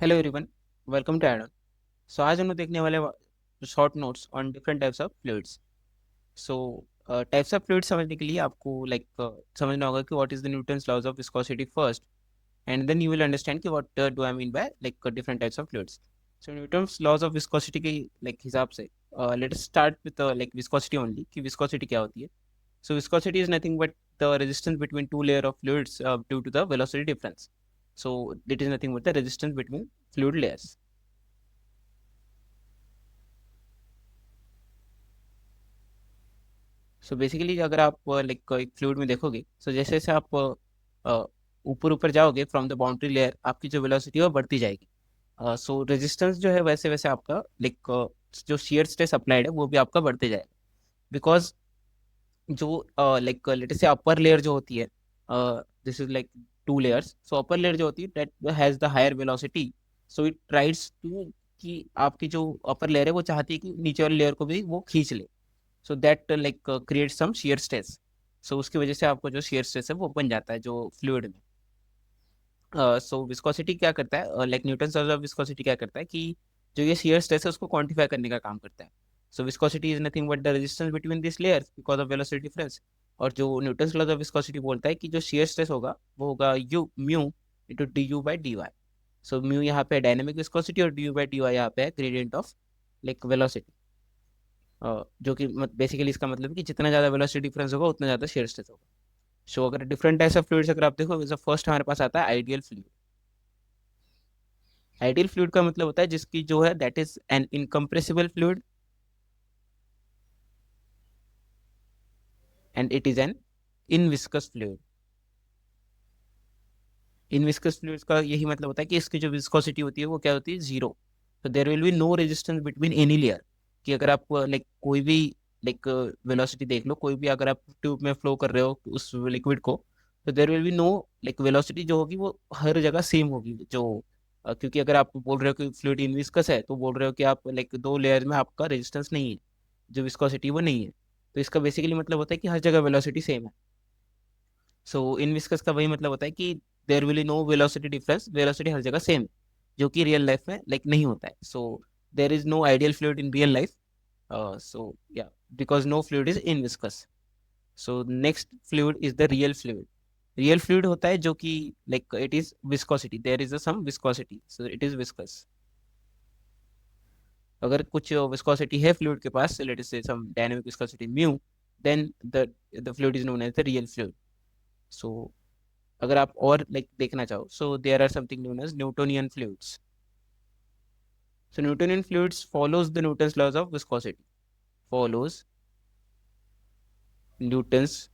Hello everyone, welcome to add on. So आज हम लोग देखने वाले short notes on different types of fluids. So types of fluid समझने के लिए आपको समझना होगा कि what is the Newton's laws of viscosity first, and then you will understand कि what do I mean by different types of fluids. So Newton's laws of viscosity के हिसाब से let us start with viscosity only, कि viscosity क्या होती है। So viscosity is nothing but the resistance between two layer of fluids due to the velocity difference. So it is nothing but the resistance between fluid layers. So basically अगर आप एक fluid में देखोगे, सो जैसे जैसे आप ऊपर ऊपर जाओगे फ्रॉम द बाउंड्री लेयर, आपकी जो वेलोसिटी है वो बढ़ती जाएगी। सो रेजिस्टेंस जो है वैसे वैसे आपका जो शियर स्ट्रेस अप्लाइड है वो भी आपका बढ़ते जाएगा। बिकॉज जो लेट से अपर लेयर जो होती है, this is like two layers. So upper layer जो होती है that has the higher velocity, so it tries to कि आपकी जो अपर लेयर है वो चाहती है कि नीचे वाली लेयर को भी वो खींच ले। So that create some shear stress. So उसकी वजह से आपको जो शियर स्ट्रेस है वो बन जाता है जो फ्लूइड में। सो विस्कोसिटी क्या करता है, न्यूटन लॉ ऑफ विस्कोसिटी क्या करता है कि जो ये शियर स्ट्रेस है उसको क्वांटिफाई करने का काम करता है। So viscosity is nothing but the resistance between this layers because of velocity difference. और जो न्यूटन लॉ ऑफ विस्कोसिटी बोलता है कि जो शियर स्ट्रेस होगा वो होगा u mu into d u by d y. So mu यहाँ पे डायनेमिक विस्कोसिटी और d u by d y यहाँ पे है ग्रेडियंट ऑफ वेलोसिटी। जो कि बेसिकली इसका मतलब है कि जितना ज़्यादा वेलोसिटी डिफरेंस होगा उतना ज़्यादा शियर स्ट्रेस होगा। सो अगर डिफरेंट टाइप्स ऑफ फ्लूइड्स अगर आप देखो, जैसे फर्स्ट हमारे पास आता है आइडियल फ्लूइड। आइडियल फ्लूइड का मतलब होता है जिसकी जो है that is an incompressible fluid and it is an inviscous fluid. Inviscous fluids का यही मतलब होता है कि इसकी जो विस्कोसिटी होती है वो क्या होती है, जीरो। तो there will be no resistance between any layer. कि अगर आप कोई भी वेलोसिटी देख लो, कोई भी अगर आप ट्यूब में फ्लो कर रहे हो उस लिक्विड को, तो there will be no velocity जो होगी वो हर जगह सेम होगी। जो क्योंकि अगर आप बोल रहे हो कि फ्लूइड इनविस्कस है तो बोल रहे हो कि आप दो लेयर में आपका रेजिस्टेंस नहीं है, जो विस्कोसिटी वो नहीं है। तो इसका बेसिकली मतलब होता है कि हर जगह वेलोसिटी सेम है। सो इनविस्कस का वही मतलब होता है कि there will no velocity difference, velocity हर जगह सेम है, जो कि रियल लाइफ में नहीं होता है। So there is no ideal fluid in real life. So या because no fluid is inviscous. So next fluid is the real fluid. Real fluid होता है जो कि it is viscosity, there is some viscosity, so it is viscous. अगर कुछ viscosity है fluid के पास, let us say some dynamic viscosity mu, then the fluid is known as the real fluid. So अगर आप और देखना चाहो, so there are something known as Newtonian fluids. So Newtonian fluids follows the Newton's laws of viscosity, follows Newton's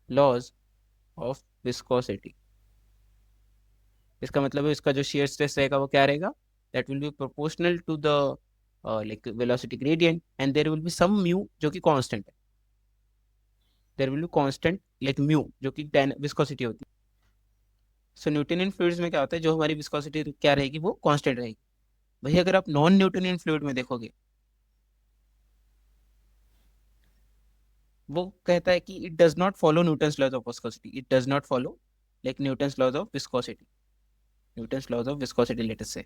laws of viscosity. इसका मतलब है इसका जो शियर स्ट्रेस रहेगा वो क्या रहेगा, that will be proportional to the velocity gradient, and there will be some mu जो कि कांस्टेंट है। There will be constant mu जो कि विस्कोसिटी होती है। सो न्यूटोनियन फ्लूइड्स में क्या होता है, जो हमारी विस्कोसिटी क्या रहेगी वो कांस्टेंट रहेगी। वही अगर आप नॉन न्यूटोनियन फ्लूइड में देखोगे, वो कहता है कि it does not follow Newton's laws of viscosity, it does not follow Newton's laws of viscosity, Newton's laws of viscosity let us say.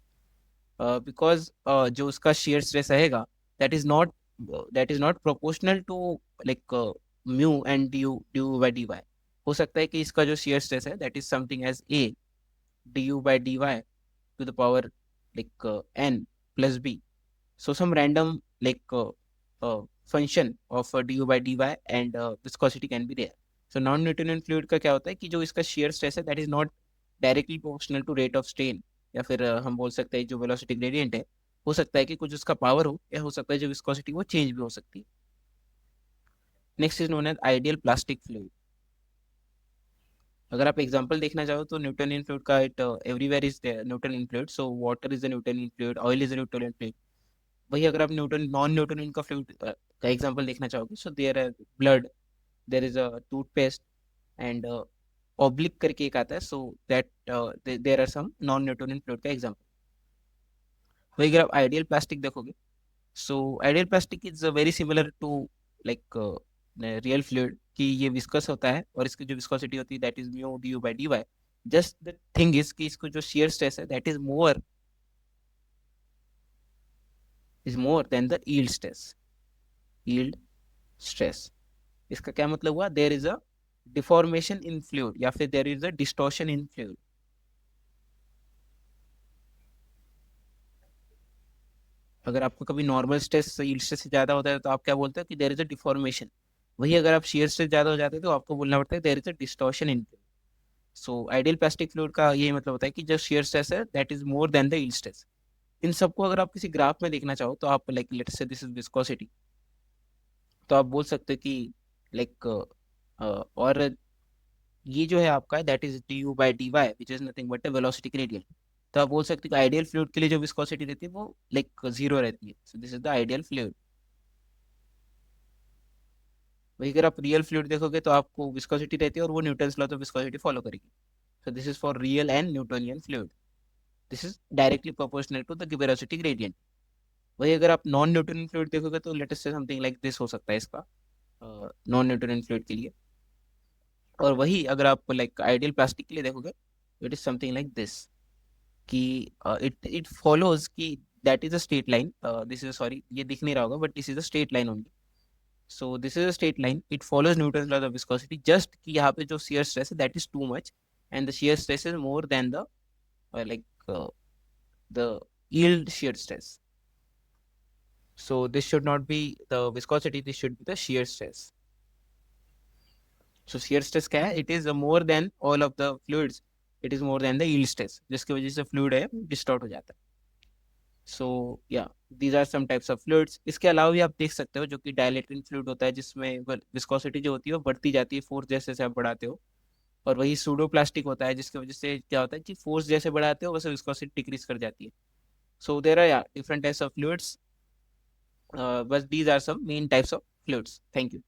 Because जो उसका shear स्ट्रेस रहेगा that is not that is not proportional to mu and d u by d y. हो सकता है कि इसका जो shear stress है that is something as a d u by d y to the power n plus b। So some random function of du by dy and viscosity can be there. So non-Newtonian fluid का क्या होता है कि जो इसका shear stress है that is not directly proportional to rate of strain, या फिर हम बोल सकते हैं जो velocity gradient है, हो सकता है कि कुछ उसका पावर हो, या हो सकता है जो viscosity वो चेंज भी हो सकती है। Next is known as ideal plastic fluid. अगर आप एग्जांपल देखना चाहो तो न्यूटोनियन फ्लूइड का it everywhere is Newtonian fluid. So water is a Newtonian fluid, oil is a Newtonian fluid. वही अगर आप नॉन न्यूटोनियन का फ्लूइड का एग्जांपल देखना चाहोगे, सो देयर है blood, there is a toothpaste, and oobleck करके एक आता है, so that there are some non Newtonian fluid का एग्जांपल। वही अगर आप आइडियल प्लास्टिक देखोगे, so ideal plastic is very similar to like real fluid, कि ये विस्कस होता है और इसकी जो विस्कोसिटी होती है that is mu d u by d y. Just the thing is कि इसको जो shear स्ट्रेस है that is more than the yield stress. yield stress, इसका क्या मतलब हुआ? There is a deformation in fluid या फिर there is a distortion in fluid. अगर आपको कभी नॉर्मल स्ट्रेस yield स्ट्रेस से ज्यादा होता है तो आप क्या बोलते हो कि देयर इज अ डिफॉर्मेशन. वही अगर आप shear स्ट्रेस ज्यादा हो जाते हैं तो आपको बोलना पड़ता है there is a distortion in fluid. So ideal plastic fluid का यही मतलब होता है कि जो shear स्ट्रेस है that is more than the yield stress. इन सबको अगर आप किसी ग्राफ में देखना चाहो तो आप like let's say this is viscosity, तो आप बोल सकते हो कि लाइक और ये जो है आपका that is d u by d y which is nothing but velocity gradient. तो आप बोल सकते हो कि आइडियल फ्लूइड के लिए जो विस्कोसिटी रहती है वो लाइक जीरो रहती है. सो this is the ideal fluid. वही अगर आप रियल फ्लूइड देखोगे तो आपको विस्कोसिटी रहती है और वो Newton's law of viscosity follow करेगी. So this is for real and Newtonian fluid. This is directly proportional to the velocity gradient. वही अगर आप नॉन न्यूटोनियन फ्लूइड देखोगे तो लेट अस से समथिंग लाइक दिस हो सकता है इसका नॉन न्यूटोनियन फ्लूइड के लिए. और वही अगर आप लाइक आइडियल प्लास्टिक के लिए देखोगे it is something like this कि इट फॉलोज कि that is a straight line. This is sorry ये दिख नहीं रहा होगा but this is a straight line only. So this is a straight line, it follows Newton law of viscosity just कि यहाँ पे जो शियर स्ट्रेस है that is too much and the shear stress is more than the like the yield shear stress. So this should not be the viscosity, this should be the shear stress. So shear stress क्या है? It is more than all of the fluids. It is more than the yield stress, जिसकी वजह से fluid है distort हो जाता है. So या these are some types of fluids. इसके अलावा भी आप देख सकते हो जो कि डायलेटिंग फ्लूइड होता है जिसमें विस्कोसिटी जो होती है वो बढ़ती जाती है फोर्स जैसे जैसे आप बढ़ाते हो. और वही सूडो प्लास्टिक होता है जिसकी वजह से क्या होता है कि फोर्स जैसे बढ़ाते हो वैसे विस्कोसिटी डिक्रीज कर जाती है. So there are different types of fluids. बस these are some main types of fluids. Thank you.